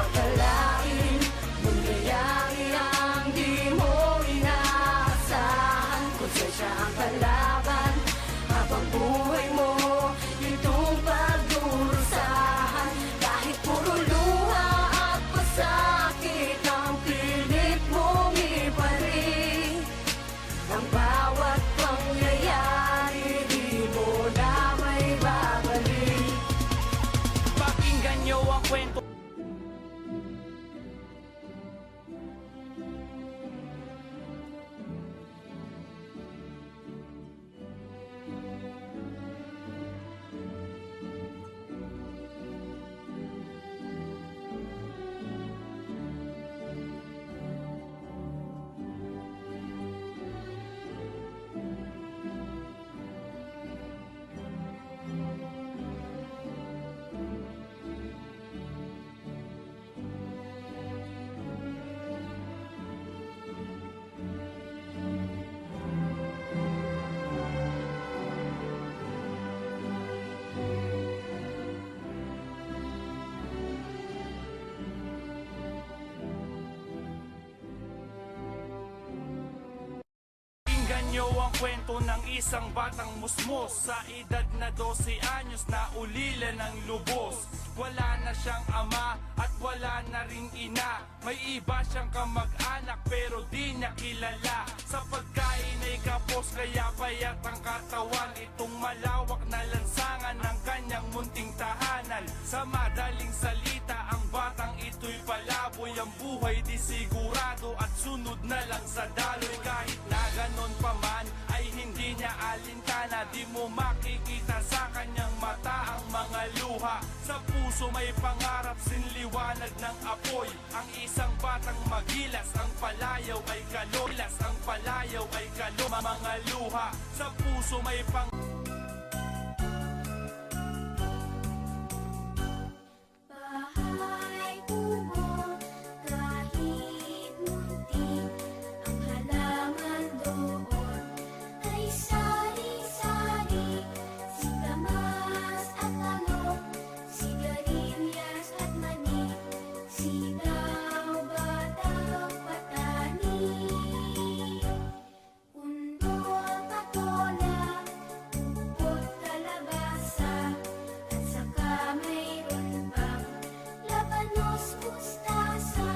akalain, mangyayari ang di mo inaasahan. Konsensya ang kalaban, habang buhay mo itong pagdurusahan. Kahit puro luha at pasakit ang pilit mong iparin, ang bawat pangyayari di mo na may babalik. Pakinggan nyo ang kwento. Pakinggan nyo ang kwento ng isang batang musmos sa edad na 12 anyos na ulila ng lubos. Wala na siyang ama at wala na ring ina. May iba siyang kamag-anak pero di niya kilala. Sa pagkain ay kapos kaya payat ang katawan. Itong malawak na lansangan ng kanyang munting tahanan. Sa madaling salita ang batang ito'y palaboy. Ang buhay di sigurado at sunod na lang sa daloy. Kahit na ganon pa man ay hindi niya alintana. Di mo makikita sa kanyang mata ang mga luha. Sa puso may pangarap sinliwanag ng apoy. Ang isang batang magilas, ang palayaw ay kalolas. Ang palayaw ay kaloma mga luha. Sa puso may Bahay kubo, kahit muntik, ang halaman doon ay sari-sari. Sitamas at talong, sigarilyas at mani, sitaw, batang patani. Undol, patola, upot, kalabasa, at saka mayroon pang labanos, mustasa,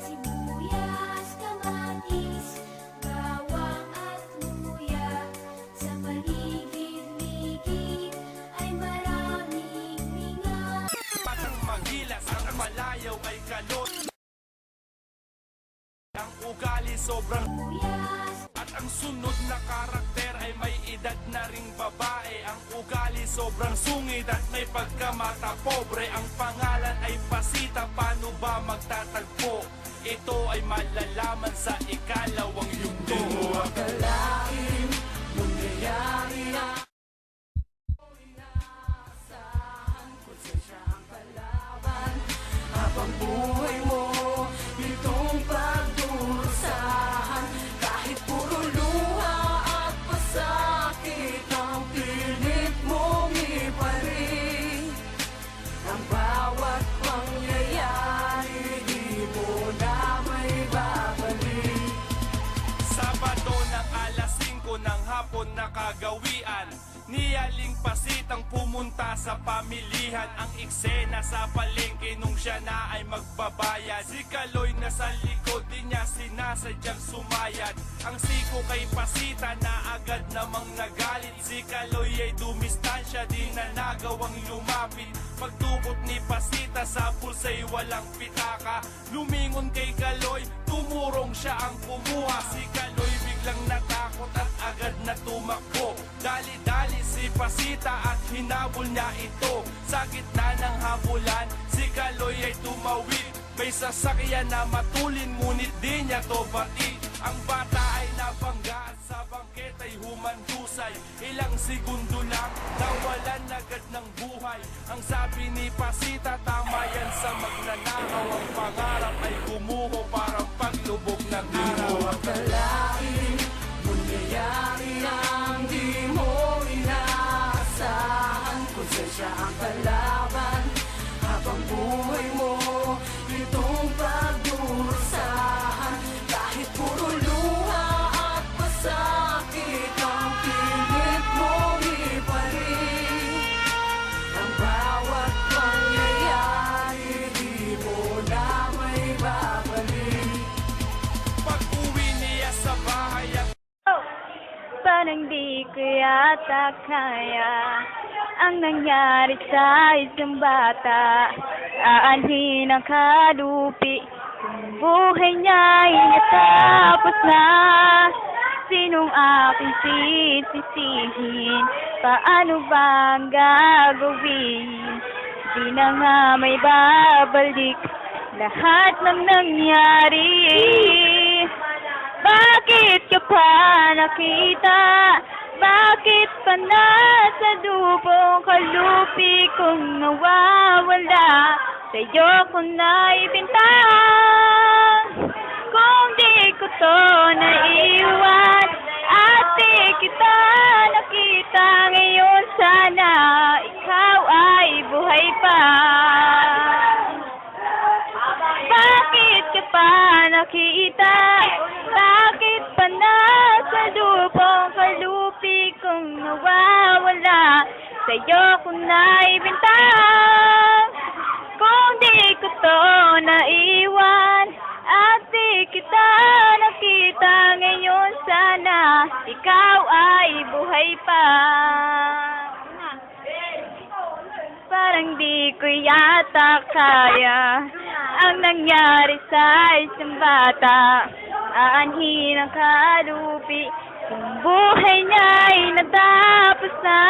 sibuyas, kamatis, bawang at luya. Sa paligid-ligid ay maraming linga. batang magilas, ang palayaw ay kalot. Ang ugali sobrang Buyas, at ang sunod na karakter ay may edad na ring babae. Ang ugali sobrang sungit at may pagkamata pobre. Ang pangalan ay Pasita, paano ba magtatagpo? Ito ay malalaman sa ikalawang yugto. akalain, mangyayari ang inaasahan. Konsensya ang kalaban, habang buhay mo itong pagdurusahan. Kahit puro luha at pasakit ang pilit mong iparin, ang bawat pangyayari di mo na may babalik. Sabado ng alas 5 ng hapon nakagawian, niyaling Pasitang pumunta sa pamilihan. Ang eksena sa palengke nung siya na ay magbabayad. Si Kaloy na sa likod, di niya sinasadyang sumayad. Ang siko kay Pasita na agad namang nagalit. Si Kaloy ay dumistansya, di na nagawang lumapit. Pagtukot ni Pasita sa pulsa'y walang pitaka. Lumingon kay Kaloy, tumurong siya ang kumuha. Si Kaloy biglang natakot at agad na tumakbo. Dali-dali si Pasita at hinabol niya ito. Sa gitna ng habulan, si Kaloy ay tumawid. May sasakyan na matulin ngunit di niya to batid. Ang bata ay nabangga at sa bangket ay humandusay. Ilang segundo lang, nawalan agad ng buhay. Ang sabi ni Pasita, tama yan sa magnanakaw. Ang pangarap ay gumuho parang paglubog ng araw. Akalain, mangyayari ang di mo inaasahan. Konsensya ang kalaban, habang buhay mo ito di ko yata kaya ang nangyari sa isang bata. Aanhin ang kalupi kung buhay niya'y natapos na. Sinong aking sisisihin? Paano ba ang gagawin? Di na nga may babalik lahat ng nangyari. Bakit ka pa nakita? Bakit pa nasa lubong kalupi kong nawawala? Sa'yo ko naibintang. Kung di ko to naiwan at di kita nakita ngayon, sana ikaw ay buhay pa. Bakit ka pa nakita? Bakit pa nasa lubong kalupi kong nawawala? Sa'yo ko naibintang. Kung di ko to naiwan at di kita nakita ngayon, sana ikaw ay buhay pa. Parang di ko yata kaya ang nangyari sa isang bata. Aanhin ang kalupi kung buhay niya'y natapos na.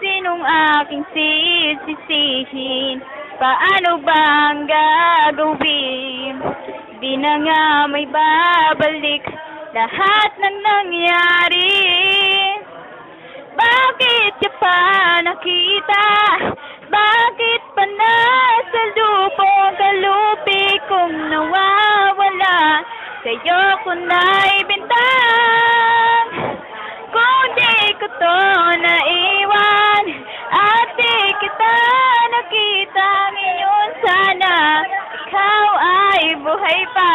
Sinong aking sisisihin? Paano ba ang gagawin? Di na nga may babalik lahat ng nangyari. Bakit ka pa nakita? Bakit pa nasa lubong kalupi kong nawawala? Sa'yo ko naibintang. Kung di ko to naiwan at di kita nakita ngayon, sana ikaw ay buhay pa.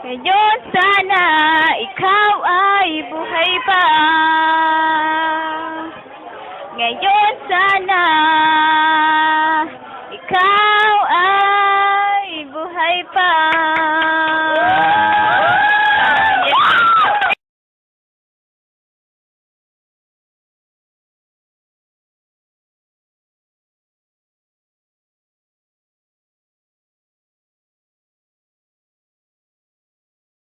Ngayon sana ikaw ay buhay pa. Ngayon sana ikaw ay buhay pa.